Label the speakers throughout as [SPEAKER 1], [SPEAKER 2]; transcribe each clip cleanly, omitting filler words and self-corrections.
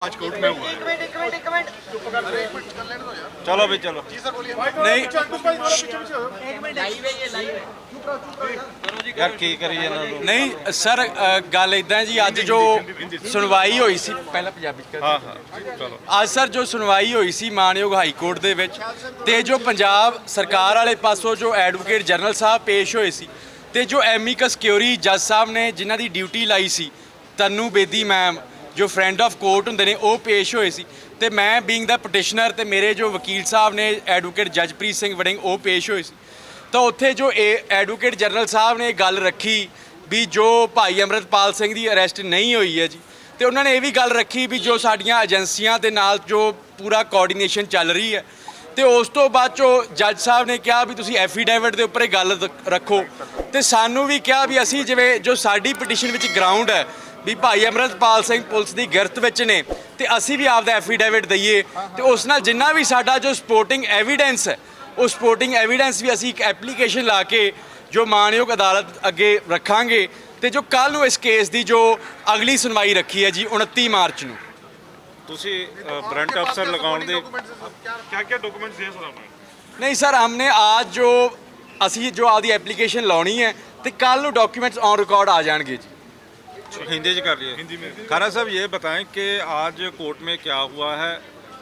[SPEAKER 1] आज कोर्ट में हुआ है।
[SPEAKER 2] एक मिनट
[SPEAKER 1] चलो भाई चलो।
[SPEAKER 3] नहीं
[SPEAKER 1] यार की करिए ना लोग।
[SPEAKER 3] नहीं सर गल इदा जी अज जो सुनवाई हुई सी पहला पंजाबी च
[SPEAKER 1] हाँ हाँ चलो।
[SPEAKER 3] ਅੱਜ ਸਰ ਜੋ ਸੁਣਵਾਈ ਹੋਈ ਸੀ ਮਾਨਯੋਗ ਹਾਈ ਕੋਰਟ ਦੇ ਵਿੱਚ ਤੇ ਜੋ ਪੰਜਾਬ ਸਰਕਾਰ ਵਾਲੇ ਪਾਸੋਂ ਜੋ ਐਡਵੋਕੇਟ ਜਨਰਲ ਸਾਹਿਬ ਪੇਸ਼ ਹੋਏ ਸੀ ਤੇ ਜੋ ਐਮਿਕਸ ਕਿਉਰੀ ਜੱਜ ਸਾਹਿਬ ਨੇ ਜਿਨ੍ਹਾਂ ਦੀ ਡਿਊਟੀ ਲਾਈ ਸੀ ਤਨੂ ਬੇਦੀ ਮੈਮ ਜੋ ਫਰੈਂਡ ਆਫ ਕੋਰਟ ਹੁੰਦੇ ਨੇ ਉਹ ਪੇਸ਼ ਹੋਏ ਸੀ ਤੇ ਮੈਂ ਬੀਇੰਗ ਦਾ ਪਟੀਸ਼ਨਰ ਤੇ ਮੇਰੇ ਜੋ ਵਕੀਲ ਸਾਹਿਬ ਨੇ ਐਡਵੋਕੇਟ ਜਜਪ੍ਰੀਤ ਸਿੰਘ ਵੜਿੰਗ ਉਹ ਪੇਸ਼ ਹੋਏ ਸੀ ਤਾਂ ਉੱਥੇ ਜੋ ਐਡਵੋਕੇਟ ਜਨਰਲ ਸਾਹਿਬ ਨੇ ਗੱਲ ਰੱਖੀ ਵੀ ਜੋ ਭਾਈ ਅੰਮ੍ਰਿਤਪਾਲ ਸਿੰਘ ਦੀ ਅਰੈਸਟ ਨਹੀਂ ਹੋਈ ਹੈ ਜੀ ਤੇ ਉਹਨਾਂ ਨੇ ਇਹ ਵੀ ਗੱਲ ਰੱਖੀ ਵੀ ਜੋ ਸਾਡੀਆਂ ਏਜੰਸੀਆਂ ਦੇ ਨਾਲ ਜੋ ਪੂਰਾ ਕੋਆਰਡੀਨੇਸ਼ਨ ਚੱਲ ਰਹੀ ਹੈ ਤੇ ਉਸ ਤੋਂ ਬਾਅਦ ਜੋ ਜੱਜ ਸਾਹਿਬ ਨੇ ਕਿਹਾ ਵੀ ਤੁਸੀਂ ਐਫੀਡੇਵਿਟ ਦੇ ਉੱਪਰ ਇਹ ਗੱਲ ਰੱਖੋ ਤੇ ਸਾਨੂੰ ਵੀ ਕਿਹਾ ਵੀ ਅਸੀਂ ਜਿਵੇਂ ਜੋ ਸਾਡੀ ਪਟੀਸ਼ਨ ਵਿੱਚ ਗਰਾਊਂਡ ਹੈ ਵੀ ਭਾਈ ਅੰਮ੍ਰਿਤਪਾਲ ਸਿੰਘ ਪੁਲਿਸ ਦੀ ਗਿਰਫਤ ਵਿੱਚ ਨੇ ਤੇ ਅਸੀਂ ਵੀ ਆਪਦਾ ਐਫੀਡੇਵਿਟ ਦਈਏ ਤੇ ਉਸ ਨਾਲ ਜਿੰਨਾ ਵੀ ਸਾਡਾ ਜੋ ਸਪੋਰਟਿੰਗ ਐਵੀਡੈਂਸ ਹੈ ਉਹ ਸਪੋਰਟਿੰਗ ਐਵੀਡੈਂਸ ਵੀ ਅਸੀਂ ਇੱਕ ਐਪਲੀਕੇਸ਼ਨ ਲਾ ਕੇ ਜੋ ਮਾਨਯੋਗ ਅਦਾਲਤ ਅੱਗੇ ਰੱਖਾਂਗੇ ਤੇ ਜੋ ਕੱਲ ਨੂੰ ਇਸ ਕੇਸ ਦੀ ਜੋ ਅਗਲੀ ਸੁਣਵਾਈ ਰੱਖੀ ਹੈ ਜੀ 29 ਮਾਰਚ ਨੂੰ
[SPEAKER 1] ਤੁਸੀਂ ਵਾਰੰਟ ਅਫਸਰ ਲਗਾਉਣ ਦੇ
[SPEAKER 4] क्या क्या डॉक्यूमेंट्स दिए सर आपने?
[SPEAKER 3] नहीं सर हमने आज जो ਅਸੀਂ ਜੋ ਆਪਦੀ ਐਪਲੀਕੇਸ਼ਨ ਲਾਉਣੀ ਹੈ ਤੇ ਕੱਲ ਨੂੰ ਡਾਕੂਮੈਂਟਸ ਔਨ ਰਿਕਾर्ड आ जाएंगे जी
[SPEAKER 1] हिंदी से कर लिए।
[SPEAKER 4] हिंदी में।
[SPEAKER 1] खारा साहब ये बताएं कि आज कोर्ट में क्या हुआ है,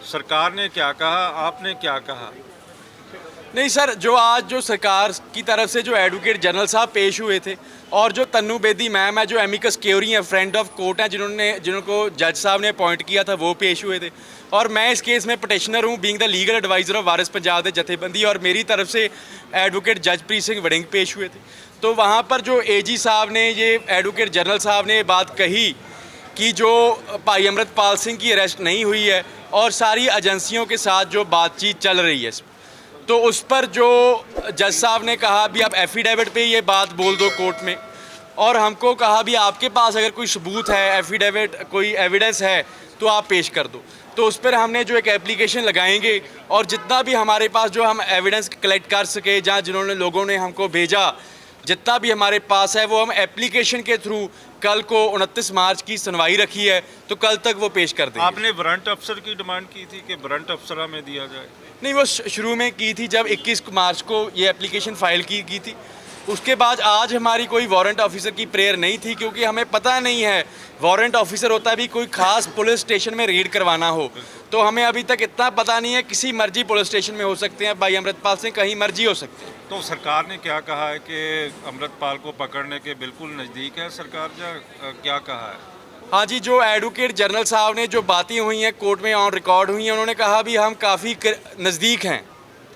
[SPEAKER 1] सरकार ने क्या कहा, आपने क्या कहा?
[SPEAKER 3] नहीं सर जो आज जो सरकार की तरफ से जो एडवोकेट जनरल साहब पेश हुए थे और जो तन्नू बेदी मैम है जो एमिकस क्योरी हैं फ्रेंड ऑफ कोर्ट हैं जिनको जज साहब ने अपॉइंट किया था वो पेश हुए थे और मैं इस केस में पटिशनर हूँ being the legal adviser of Waris Punjab के जथेबंदी और मेरी तरफ से एडवोकेट जजप्रीत सिंह वड़िंग पेश हुए थे। तो वहाँ पर जो एजी साहब ने ये एडवोकेट जनरल साहब ने ये बात कही कि जो भाई अमृतपाल सिंह की अरेस्ट नहीं हुई है और सारी एजेंसियों के साथ जो बातचीत चल रही है तो उस पर जो जज साहब ने कहा भी आप एफिडेविट पे ये बात बोल दो कोर्ट में और हमको कहा भी आपके पास अगर कोई सबूत है एफिडेविट कोई एविडेंस है तो आप पेश कर दो। तो उस पर हमने जो एक एप्लीकेशन लगाएंगे और जितना भी हमारे पास जो हम एविडेंस कलेक्ट कर सके जहाँ जिन्होंने लोगों ने हमको भेजा जितना भी हमारे पास है वो हम एप्लीकेशन के थ्रू कल को 29 मार्च की सुनवाई रखी है तो कल तक वो पेश कर देंगे।
[SPEAKER 1] आपने वारंट अफसर की डिमांड की थी कि वारंट अफसर हमें दिया जाए?
[SPEAKER 3] नहीं वो शुरू में की थी जब 21 मार्च को ये एप्लीकेशन फाइल की थी उसके बाद आज हमारी कोई वारंट ऑफिसर की प्रेयर नहीं थी क्योंकि हमें पता नहीं है वारंट ऑफिसर होता भी कोई खास पुलिस स्टेशन में रेड करवाना हो तो हमें अभी तक इतना पता नहीं है किसी मर्जी पुलिस स्टेशन में हो सकते हैं भाई अमृतपाल सिंह कहीं मर्जी हो सकते हैं।
[SPEAKER 1] तो सरकार ने क्या कहा है कि अमृतपाल को पकड़ने के बिल्कुल नज़दीक है सरकार या क्या कहा है?
[SPEAKER 3] हाँ जी जो एडवोकेट जनरल साहब ने जो बातें हुई हैं कोर्ट में ऑन रिकॉर्ड हुई हैं उन्होंने कहा भी हम काफ़ी नज़दीक हैं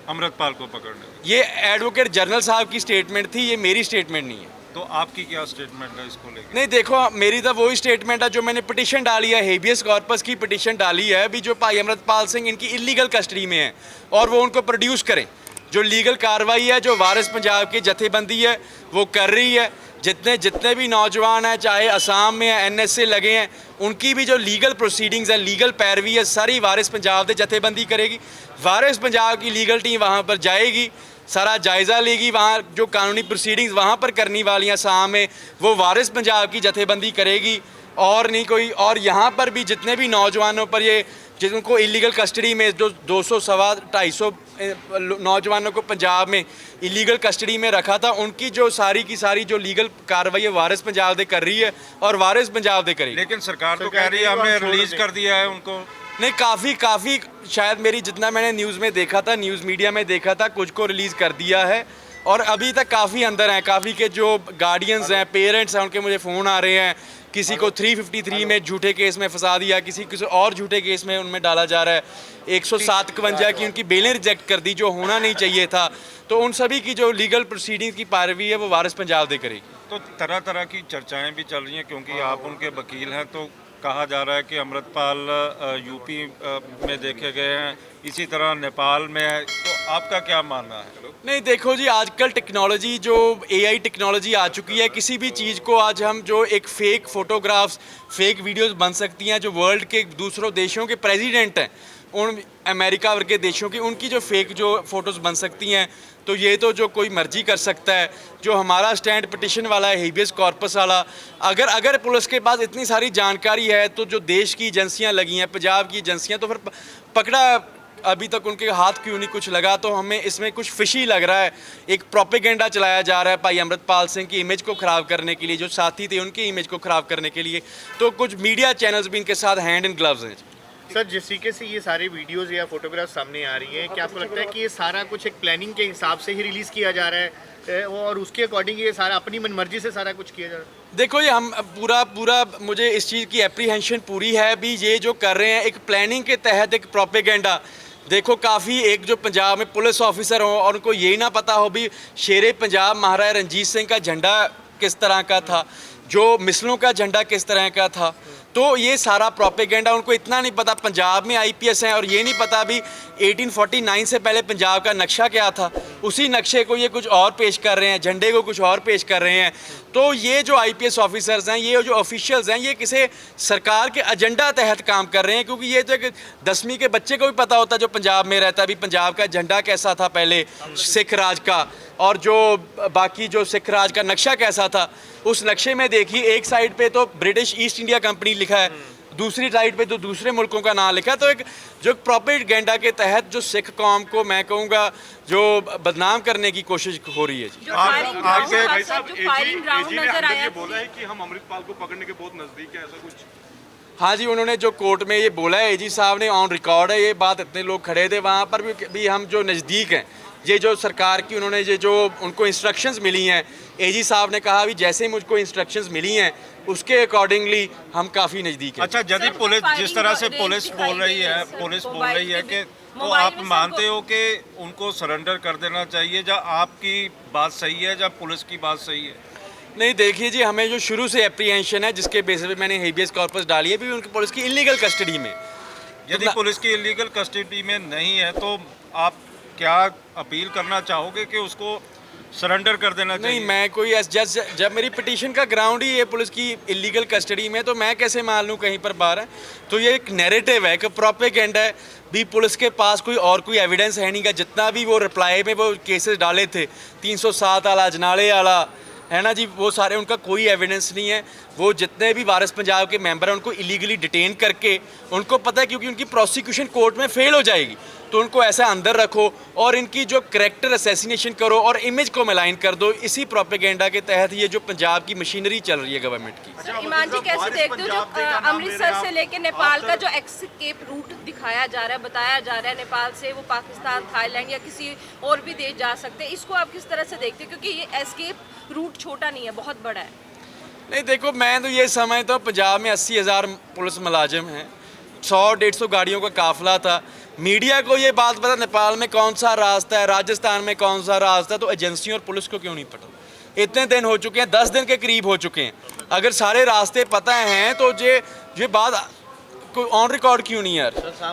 [SPEAKER 1] अमृतपाल को पकड़ने।
[SPEAKER 3] ये एडवोकेट जनरल साहब की स्टेटमेंट थी ये मेरी स्टेटमेंट नहीं है।
[SPEAKER 1] तो आपकी क्या स्टेटमेंट है इसको लेकर?
[SPEAKER 3] नहीं देखो मेरी तो वही स्टेटमेंट है जो मैंने पिटीशन डाली है हेबियस कॉर्पस की पिटीशन डाली है भी जो भाई अमृतपाल सिंह इनकी इलीगल कस्टडी में है और वो उनको प्रोड्यूस करें जो लीगल कार्रवाई है जो वारिस पंजाब की जथेबंदी है वो कर रही है जितने भी नौजवान हैं चाहे असम में है NSA लगे हैं उनकी भी जो लीगल प्रोसीडिंग्स है लीगल पैरवी है सारी वारिस पंजाब की जथेबंदी करेगी। वारिस पंजाब की लीगल टीम वहाँ पर जाएगी सारा जायज़ा लेगी वहाँ जो कानूनी प्रोसीडिंग्स वहाँ पर करने वाली हैं असम में वो वारिस पंजाब की जथेबंदी करेगी और नहीं कोई। और यहाँ पर भी जितने भी नौजवानों पर ये जिनको इलीगल कस्टडी में जो 200 सवा 250 नौजवानों को पंजाब में इलीगल कस्टडी में रखा था उनकी जो सारी की सारी जो लीगल कार्रवाई है वारिस पंजाब दे कर रही है और वारिस पंजाब दे करेगी।
[SPEAKER 1] लेकिन सरकार तो कह रही है हमने रिलीज कर दिया है उनको।
[SPEAKER 3] नहीं काफ़ी शायद मेरी जितना मैंने न्यूज़ में देखा था न्यूज़ मीडिया में देखा था कुछ को रिलीज़ कर दिया है और अभी तक काफ़ी अंदर हैं काफ़ी के जो गार्डियंस हैं पेरेंट्स हैं उनके मुझे फ़ोन आ रहे हैं किसी को 353 में झूठे केस में फंसा दिया किसी और झूठे केस में उनमें डाला जा रहा है 107 की उनकी बेलें रिजेक्ट कर दी जो होना नहीं चाहिए था। तो उन सभी की जो लीगल प्रोसीडिंग्स की पैरवी है वो वारिस पंजाब दे करेगी।
[SPEAKER 1] तो तरह तरह की चर्चाएं भी चल रही हैं क्योंकि आप उनके वकील हैं तो कहा जा रहा है कि अमृतपाल यूपी में देखे गए हैं इसी तरह नेपाल में है तो आपका क्या मानना है?
[SPEAKER 3] नहीं देखो जी, आजकल टेक्नोलॉजी जो एआई टेक्नोलॉजी आ चुकी है, किसी भी चीज़ को आज हम जो एक फेक फोटोग्राफ्स, फेक वीडियोस बन सकती हैं, जो वर्ल्ड के दूसरों देशों के प्रेसिडेंट हैं, उन अमेरिका वर्ग के देशों की, उनकी जो फेक जो फोटोज़ बन सकती हैं, तो ये तो जो कोई मर्जी कर सकता है। जो हमारा स्टैंड पिटिशन वाला है, हेबियस कॉर्पस वाला, अगर पुलिस के पास इतनी सारी जानकारी है तो जो देश की एजेंसियां लगी हैं, पंजाब की एजेंसियां, तो फिर पकड़ा अभी तक उनके हाथ क्यों नहीं कुछ लगा? तो हमें इसमें कुछ फिशी लग रहा है। एक प्रोपेगेंडा चलाया जा रहा है भाई अमृतपाल सिंह की इमेज को ख़राब करने के लिए, जो साथी थे उनकी इमेज को ख़राब करने के लिए। तो कुछ मीडिया चैनल्स भी इनके साथ हैंड इन ग्लव्स हैं।
[SPEAKER 2] सर, जिस तरीके से ये सारे वीडियोस या फोटोग्राफ सामने आ रही हैं, क्या आपको लगता है कि ये सारा कुछ एक प्लानिंग के हिसाब से ही रिलीज़ किया जा रहा है और उसके अकॉर्डिंग ये सारा अपनी मनमर्जी से सारा कुछ किया जा रहा है?
[SPEAKER 3] देखो ये हम पूरा मुझे इस चीज़ की एप्रीहेंशन पूरी है भी, ये जो कर रहे हैं एक प्लानिंग के तहत एक प्रोपेगेंडा। देखो काफ़ी एक जो पंजाब में पुलिस ऑफिसर हो और उनको यही ना पता हो भी शेरे पंजाब महाराजा रंजीत सिंह का झंडा किस तरह का था, जो मिसलों का झंडा किस तरह का था। तो ये सारा प्रोपेगेंडा, उनको इतना नहीं पता पंजाब में आईपीएस हैं और ये नहीं पता भी 1849 से पहले पंजाब का नक्शा क्या था। उसी नक्शे को ये कुछ और पेश कर रहे हैं, झंडे को कुछ और पेश कर रहे हैं। तो ये जो आईपीएस ऑफिसर्स हैं, ये जो ऑफिशियल्स हैं, ये किसी सरकार के एजेंडा तहत काम कर रहे हैं। क्योंकि ये तो एक 10वीं के बच्चे को भी पता होता है जो पंजाब में रहता है भी पंजाब का झंडा कैसा था पहले सिख राज का, और जो बाकी जो सिख राज का नक्शा कैसा था। उस नक्शे में देखिए एक साइड पे तो ब्रिटिश ईस्ट इंडिया कंपनी लिखा है, दूसरी साइड पे तो दूसरे मुल्कों का नाम लिखा है। तो एक जो प्रोपेगेंडा के तहत जो सिख कौम को मैं कहूँगा जो बदनाम करने की कोशिश हो रही है जी।
[SPEAKER 4] भाई साहब, एजी ने अंदर ये बोला है कि हम अमृतपाल को पकड़ने के बहुत नजदीक है, ऐसा कुछ?
[SPEAKER 3] हाँ जी, उन्होंने जो कोर्ट में ये बोला है, एजी साहब ने, ऑन रिकॉर्ड है ये बात, इतने लोग खड़े थे वहाँ पर भी हम जो नज़दीक हैं। ये जो सरकार की उन्होंने ये जो उनको इंस्ट्रक्शंस मिली हैं, एजी साहब ने कहा भी जैसे ही मुझको इंस्ट्रक्शंस मिली हैं उसके अकॉर्डिंगली हम काफ़ी नज़दीक हैं।
[SPEAKER 1] अच्छा, यदि पुलिस जिस तरह से पुलिस बोल रही है कि तो आप मानते हो कि उनको सरेंडर कर देना चाहिए, या आपकी बात सही है या पुलिस की बात सही है?
[SPEAKER 3] नहीं देखिए जी, हमें जो शुरू से एप्रीहेंशन है, जिसके बेसिस पे मैंने हेबियस कॉर्पस डाली है भी उनकी पुलिस की इलीगल कस्टडी में।
[SPEAKER 1] यदि पुलिस की इलीगल कस्टडी में नहीं है तो आप क्या अपील करना चाहोगे कि उसको सरेंडर कर देना चाहिए?
[SPEAKER 3] नहीं, मैं कोई जब मेरी पिटीशन का ग्राउंड ही है पुलिस की इलीगल कस्टडी में, तो मैं कैसे मान लूँ कहीं पर बाहर है? तो ये एक नैरेटिव है, एक प्रोपेगेंडा है भी। पुलिस के पास कोई एविडेंस है नहीं का। जितना भी वो रिप्लाई में वो केसेस डाले थे, 307 वाला, अजनाले वाला, है ना जी, वो सारे उनका कोई एविडेंस नहीं है। वो जितने भी वारिस पंजाब के मेंबर हैं उनको इलीगली डिटेन करके, उनको पता है क्योंकि उनकी प्रोसिक्यूशन कोर्ट में फेल हो जाएगी, तो उनको ऐसा अंदर रखो और इनकी जो करैक्टर असैसिनेशन करो और इमेज को मलाइन कर दो। इसी प्रोपेगेंडा के तहत ये जो पंजाब की मशीनरी चल रही है गवर्नमेंट की।
[SPEAKER 5] ईमान जी, कैसे देखते हो जो अमृतसर से लेके नेपाल का जो एस्केप रूट दिखाया जा रहा है, बताया जा रहा है नेपाल से वो पाकिस्तान, थाईलैंड या किसी और भी देश जा सकते हैं, इसको आप किस तरह से देखते हो? क्योंकि ये एस्केप रूट छोटा नहीं है, बहुत बड़ा है।
[SPEAKER 3] नहीं देखो, मैं तो ये समझता हूँ पंजाब में 80,000 पुलिस मुलाजिम हैं, 100-150 गाड़ियों का काफिला था। मीडिया को ये बात पता नेपाल में कौन सा रास्ता है, राजस्थान में कौन सा रास्ता है, तो एजेंसियों और पुलिस को क्यों नहीं पता? इतने दिन हो चुके हैं, 10 दिन के करीब हो चुके हैं। अगर सारे रास्ते पता हैं तो ये बात कोई ऑन रिकॉर्ड क्यों नहीं यार?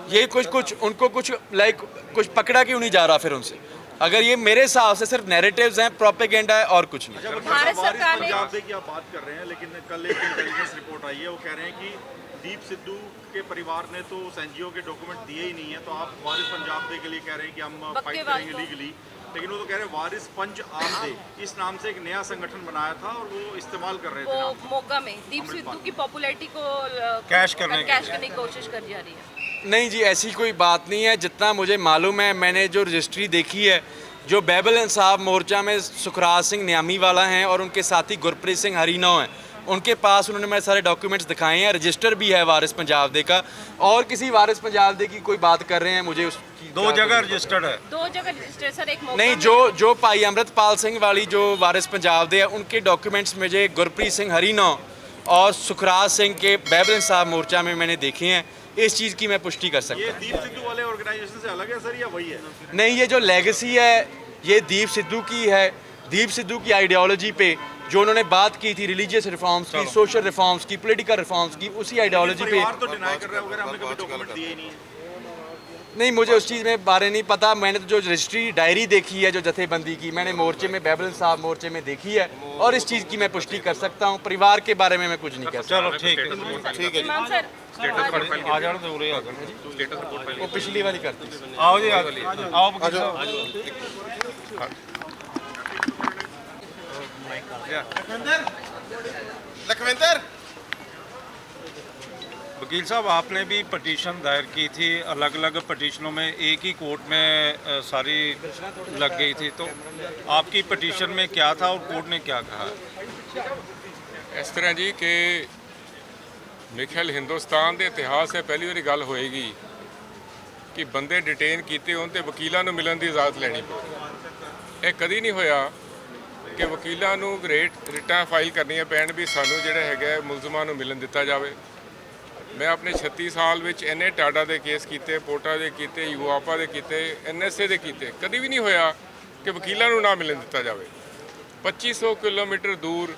[SPEAKER 3] ये कुछ उनको कुछ पकड़ा क्यों नहीं जा रहा फिर उनसे? अगर ये मेरे हिसाब से सिर्फ नैरेटिव्स हैं, प्रोपेगेंडा है और कुछ नहीं।
[SPEAKER 5] भारत सरकार ने
[SPEAKER 4] पंजाब की आप बात कर रहे हैं, लेकिन कल एक इंटेलिजेंस रिपोर्ट आई है, वो कह रहे हैं कि दीप सिद्धू के परिवार ने तो उस एनजीओ के डॉक्यूमेंट दिए ही नहीं है, तो आप वारिस पंजाब डे के लिए कह रहे हैं कि हम फाइट करेंगे लीगली। लेकिन वो तो कह रहे हैं वारिस पंच आम डे, इस नाम से एक नया संगठन बनाया था और वो इस्तेमाल कर रहे थे
[SPEAKER 5] वो मोगा में दीप सिद्धू की पॉपुलैरिटी को
[SPEAKER 1] कैश करने
[SPEAKER 5] की कोशिश कर जा रही है।
[SPEAKER 3] नहीं जी, ऐसी कोई बात नहीं है। जितना मुझे मालूम है, मैंने जो रजिस्ट्री देखी है, जो बैबल इंसाफ मोर्चा में सुखराज सिंह न्यामी वाला हैं और उनके साथी गुरप्रीत सिंह हरीनौ हैं, उनके पास उन्होंने मेरे सारे डॉक्यूमेंट्स दिखाए हैं। रजिस्टर भी है वारिस पंजाब डे का, और किसी वारिस पंजाब डे की कोई बात कर रहे हैं, मुझे उसकी
[SPEAKER 1] 2 जगह रजिस्टर्ड है।
[SPEAKER 5] 2 जगह रजिस्टर सर, एक
[SPEAKER 3] नहीं, जो भाई अमृतपाल सिंह वाली जो वारिस पंजाब डे है, उनके डॉक्यूमेंट्स मुझे गुरप्रीत सिंह हरीनौ और सुखराज सिंह के बैबल इंसाफ मोर्चा में मैंने देखे हैं। इस चीज़ की मैं पुष्टि कर सकता हूँ।
[SPEAKER 4] ये दीप सिद्धू वाले ऑर्गेनाइजेशन से अलग है सर, या वही है?
[SPEAKER 3] नहीं, ये जो लेगेसी है ये दीप सिद्धू की है। दीप सिद्धू की आइडियोलॉजी पे जो उन्होंने बात की थी, रिलीजियस रिफॉर्म्स की, सोशल रिफॉर्म्स की, पॉलिटिकल रिफॉर्म्स की, उसी आइडियोलॉजी पे
[SPEAKER 4] तो डिनाई कर रहा है वगैरह, हमने कभी डॉक्यूमेंट दिए ही नहीं है।
[SPEAKER 3] नहीं, मुझे उस चीज़ में बारे नहीं पता। मैंने तो जो रजिस्ट्री डायरी देखी है जो जथेबंदी की, मैंने मोर्चे में बैबल साहब मोर्चे में देखी है और इस चीज़ की मैं पुष्टि कर सकता हूँ। परिवार के बारे में मैं कुछ नहीं कह सकता।
[SPEAKER 1] चलो ठीक है, ठीक है
[SPEAKER 5] इमाम सर
[SPEAKER 1] आ जाओ तो उरे आ जाओ।
[SPEAKER 3] वो पिछली वाली करती है।
[SPEAKER 1] आओ जी आओ वकील साहब।
[SPEAKER 6] लखविंदर
[SPEAKER 1] वकील साहब, आपने भी पटिशन दायर की थी, अलग अलग पटिशनों में एक ही कोर्ट में सारी लग गई थी, तो आपकी पटिशन में क्या था और कोर्ट ने क्या कहा?
[SPEAKER 7] इस तरह जी कि मेरे ख्याल हिंदुस्तान के इतिहास से पहली बारी गल होएगी कि बंदे डिटेन किए होन ते वकीलों को मिलने की इजाजत लेनी पवे। ये कभी नहीं होया कि वकीलों को रिटां फाइल करनियां पैण भी सानू जिहड़ा हैगा मुलजमां नूं मिलन दिता जाए। मैं अपने 36 साल में इन्ने टाडा के केस किए, पोटा के किए, युवापा के किए, NSA के किए, कभी भी नहीं होया कि वकीलों को ना मिलन दिता जाए। 2500 किलोमीटर दूर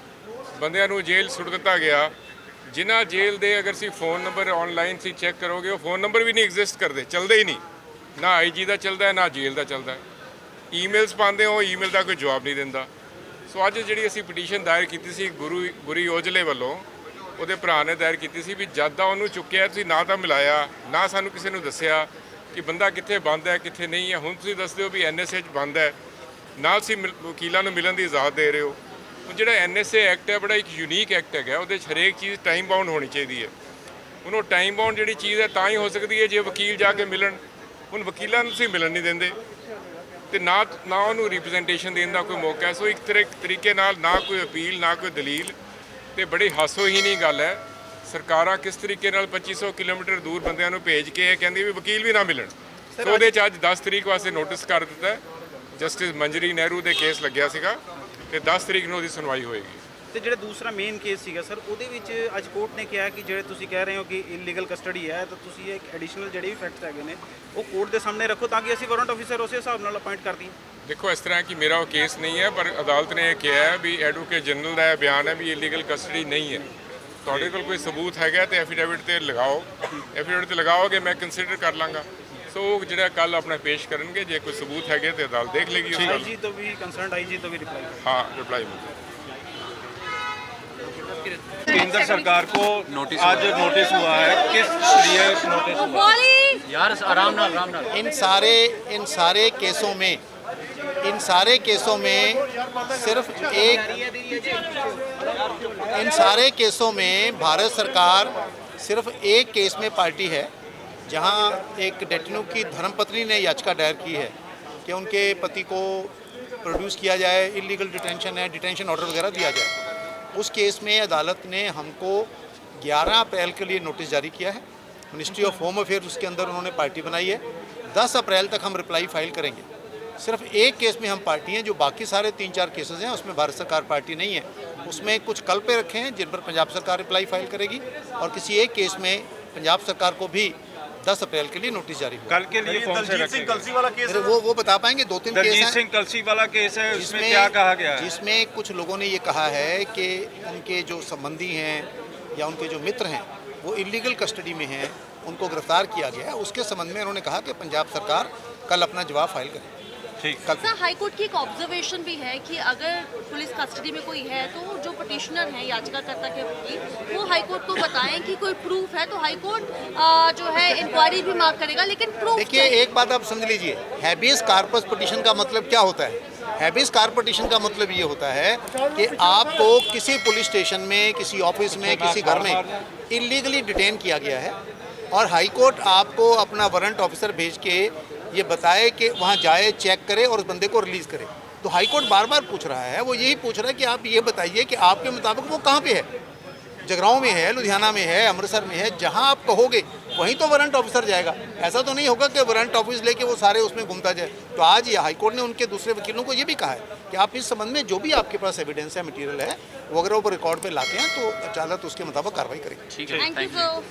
[SPEAKER 7] बंदियां नूं जेल सुट दिता गया, जिन्हां जेल दे अगर सी phone number online see cheque करोगे वो फोन नंबर भी नहीं एग्जिस्ट करते, चलते ही नहीं, ना IG का चलता है ना जेल का चलता है। ईमेल्स पाते हो, ईमेल का कोई जवाब नहीं दिंदा। सो अज जी असी पटीशन दायर की सी गुरी औजले वालों, ਉਹਦੇ ਭਰਾ ਨੇ ਦਾਇਰ ਕੀਤੀ ਸੀ ਵੀ ਜਦ ਦਾ ਉਹਨੂੰ ਚੁੱਕਿਆ ਤੁਸੀਂ ਨਾ ਤਾਂ ਮਿਲਾਇਆ ਨਾ ਸਾਨੂੰ ਕਿਸੇ ਨੂੰ ਦੱਸਿਆ ਕਿ ਬੰਦਾ ਕਿੱਥੇ ਬੰਦ ਹੈ ਕਿੱਥੇ ਨਹੀਂ ਹੈ। ਹੁਣ ਤੁਸੀਂ ਦੱਸਦੇ ਹੋ ਵੀ NSA 'ਚ ਬੰਦ ਹੈ, ਨਾ ਤੁਸੀਂ ਵਕੀਲਾਂ ਨੂੰ ਮਿਲਣ ਦੀ ਇਜਾਜ਼ਤ ਦੇ ਰਹੇ ਹੋ। ਹੁਣ ਜਿਹੜਾ NSA ਐਕਟ ਹੈ ਬੜਾ ਇੱਕ ਯੂਨੀਕ ਐਕਟ ਹੈਗਾ, ਉਹਦੇ 'ਚ ਹਰੇਕ ਚੀਜ਼ ਟਾਈਮ ਬਾਉਂਡ ਹੋਣੀ ਚਾਹੀਦੀ ਹੈ। ਹੁਣ ਉਹ ਟਾਈਮ ਬਾਉਂਡ ਜਿਹੜੀ ਚੀਜ਼ ਹੈ ਤਾਂ ਹੀ ਹੋ ਸਕਦੀ ਹੈ ਜੇ ਵਕੀਲ ਜਾ ਕੇ ਮਿਲਣ। ਹੁਣ ਵਕੀਲਾਂ ਨੂੰ ਤੁਸੀਂ ਮਿਲਣ ਨਹੀਂ ਦਿੰਦੇ ਤੇ ਨਾ ਉਹਨੂੰ ਰਿਪਰੈਜ਼ੈਂਟੇਸ਼ਨ ਦੇਣ ਦਾ ਕੋਈ ਮੌਕਾ ਹੈ। ਸੋ ਇੱਕ ਤਰੀਕੇ ਨਾਲ ਨਾ ਕੋਈ ਅਪੀਲ ਨਾ ਕੋਈ ਦਲੀਲ, ਤੇ ਬੜੀ ਹਾਸੋਹੀਣੀ ਗੱਲ ਹੈ। ਸਰਕਾਰਾਂ ਕਿਸ ਤਰੀਕੇ ਨਾਲ 2500 ਕਿਲੋਮੀਟਰ ਦੂਰ ਬੰਦਿਆਂ ਨੂੰ ਭੇਜ ਕੇ ਇਹ ਕਹਿੰਦੀ ਵੀ ਵਕੀਲ ਵੀ ਨਾ ਮਿਲਣ। ਸੋ ਉਹਦੇ 'ਚ ਅੱਜ 10 ਤਰੀਕ ਵਾਸਤੇ ਨੋਟਿਸ ਕਰ ਦਿੱਤਾ। ਜਸਟਿਸ ਮੰਜਰੀ ਨਹਿਰੂ ਦੇ ਕੇਸ ਲੱਗਿਆ ਸੀਗਾ ਤੇ 10 ਤਰੀਕ ਨੂੰ ਉਹਦੀ ਸੁਣਵਾਈ ਹੋਏਗੀ।
[SPEAKER 8] ਤੇ ਜਿਹੜਾ ਦੂਸਰਾ ਮੇਨ ਕੇਸ ਸੀਗਾ ਸਰ, ਉਹਦੇ ਵਿੱਚ ਅੱਜ ਕੋਰਟ ਨੇ ਕਿਹਾ ਕਿ ਜਿਹੜੇ ਤੁਸੀਂ ਕਹਿ ਰਹੇ ਹੋ ਕਿ ਇਲੀਗਲ ਕਸਟਡੀ ਹੈ, ਤਾਂ ਤੁਸੀਂ ਇੱਕ ਐਡੀਸ਼ਨਲ ਜਿਹੜੇ ਵੀ ਫੈਕਟਸ ਹੈਗੇ ਨੇ ਉਹ ਕੋਰਟ ਦੇ ਸਾਹਮਣੇ ਰੱਖੋ ਤਾਂ ਕਿ ਅਸੀਂ ਵਾਰੰਟ ਆਫੀਸਰ ਉਸੇ ਹਿਸਾਬ ਨਾਲ ਅਪਾਇੰਟ ਕਰ ਦਈਏ।
[SPEAKER 7] ਦੇਖੋ ਇਸ ਤਰ੍ਹਾਂ ਕਿ ਮੇਰਾ ਉਹ ਕੇਸ ਨਹੀਂ ਹੈ, ਪਰ ਅਦਾਲਤ ਨੇ ਇਹ ਕਿਹਾ ਹੈ ਵੀ ਐਡਵੋਕੇਟ ਜਨਰਲ ਦਾ ਇਹ ਬਿਆਨ ਹੈ ਵੀ ਇਲੀਗਲ ਕਸਟਡੀ ਨਹੀਂ ਹੈ। ਤੁਹਾਡੇ ਕੋਲ ਕੋਈ ਸਬੂਤ ਹੈਗਾ ਤੇ ਐਫੀਡੇਵਿਟ ਤੇ ਲਗਾਓ, ਐਫੀਡੇਵਿਟ ਤੇ ਲਗਾਓਗੇ ਮੈਂ ਕੰਸੀਡਰ ਕਰ ਲਾਂਗਾ। ਸੋ ਉਹ ਜਿਹੜਾ ਕੱਲ ਆਪਣਾ ਪੇਸ਼ ਕਰਨਗੇ, ਜੇ ਕੋਈ ਸਬੂਤ ਹੈਗੇ ਤੇ ਅਦਾਲਤ ਦੇਖ ਲੇਗੀ।
[SPEAKER 8] IG ਤੋਂ ਵੀ ਕੰਸਰਨਡ IG ਤੋਂ ਵੀ ਰਿਪਲਾਈ
[SPEAKER 7] ਹਾਂ ਰਿਪਲਾਈ ਮਿਲੇਗਾ।
[SPEAKER 1] केंद्र सरकार को आज नोटिस हुआ है, किस लिए नोटिस हुआ?
[SPEAKER 6] यार आराम नाल इन सारे केसों में सिर्फ इन सारे केसों में भारत सरकार सिर्फ एक केस में पार्टी है जहां एक डेटेन्यू की धर्मपत्नी ने याचिका दायर की है कि उनके पति को प्रोड्यूस किया जाए, इलीगल डिटेंशन है, डिटेंशन ऑर्डर वगैरह दिया जाए। उस केस में अदालत ने हमको 11 अप्रैल के लिए नोटिस जारी किया है। मिनिस्ट्री ऑफ होम अफेयर्स उसके अंदर उन्होंने पार्टी बनाई है। 10 अप्रैल तक हम रिप्लाई फाइल करेंगे। सिर्फ एक केस में हम पार्टी हैं, जो बाकी सारे 3-4 केसेस हैं उसमें भारत सरकार पार्टी नहीं है। उसमें कुछ कल पे रखे हैं जिन पर पंजाब सरकार रिप्लाई फाइल करेगी और किसी एक केस में पंजाब सरकार को भी 10 अप्रैल के लिए नोटिस जारी होगा।
[SPEAKER 1] कल के लिए कौन से रखेंगे?
[SPEAKER 4] कलसी वाला केस
[SPEAKER 2] फिर वो बता पाएंगे। 2-3 केस
[SPEAKER 1] दलजीत
[SPEAKER 2] हैं
[SPEAKER 1] सिंह कलसी वाला केस है, उसमें क्या कहा गया है?
[SPEAKER 2] जिसमें कुछ लोगों ने ये कहा है कि उनके जो संबंधी हैं या उनके जो मित्र हैं वो इलीगल कस्टडी में हैं, उनको गिरफ्तार किया गया है। उसके संबंध में उन्होंने कहा कि पंजाब सरकार कल अपना जवाब फाइल करे।
[SPEAKER 1] ठीक।
[SPEAKER 9] सर, हाईकोर्ट की एक ऑब्जर्वेशन भी है कि अगर पुलिस कस्टडी में कोई है तो जो पिटिशनर है याचिकाकर्ता के वकील वो हाईकोर्ट को बताएं कि कोई प्रूफ है, तो हाईकोर्ट जो है इंक्वायरी भी मांग करेगा, लेकिन प्रूफ
[SPEAKER 2] देखिए एक बात आप समझ लीजिए, हैबियस कार्पस पिटिशन का मतलब क्या होता है? हैबियस कार्पस पिटिशन का मतलब ये होता है कि आपको किसी पुलिस स्टेशन में, किसी ऑफिस में, किसी घर में इलीगली डिटेन किया गया है और हाईकोर्ट आपको अपना वारंट ऑफिसर भेज के ये बताए कि वहाँ जाए, चेक करे और उस बंदे को रिलीज़ करे। तो हाईकोर्ट बार बार पूछ रहा है, वो यही पूछ रहा है कि आप ये बताइए कि आपके मुताबिक वो कहाँ पे है। जगराओं में है, लुधियाना में है, अमृतसर में है, जहाँ आप कहोगे वहीं तो वारंट ऑफिसर जाएगा। ऐसा तो नहीं होगा कि वारंट ऑफिस लेके वो सारे उसमें घूमता जाए। तो आज ये हाईकोर्ट ने उनके दूसरे वकीलों को ये भी कहा है कि आप इस संबंध में जो भी आपके पास एविडेंस है, मटीरियल है, वो अगर वो रिकॉर्ड पे लाते हैं तो अदालत उसके मुताबिक कार्रवाई करेगी।
[SPEAKER 9] Thank you sir.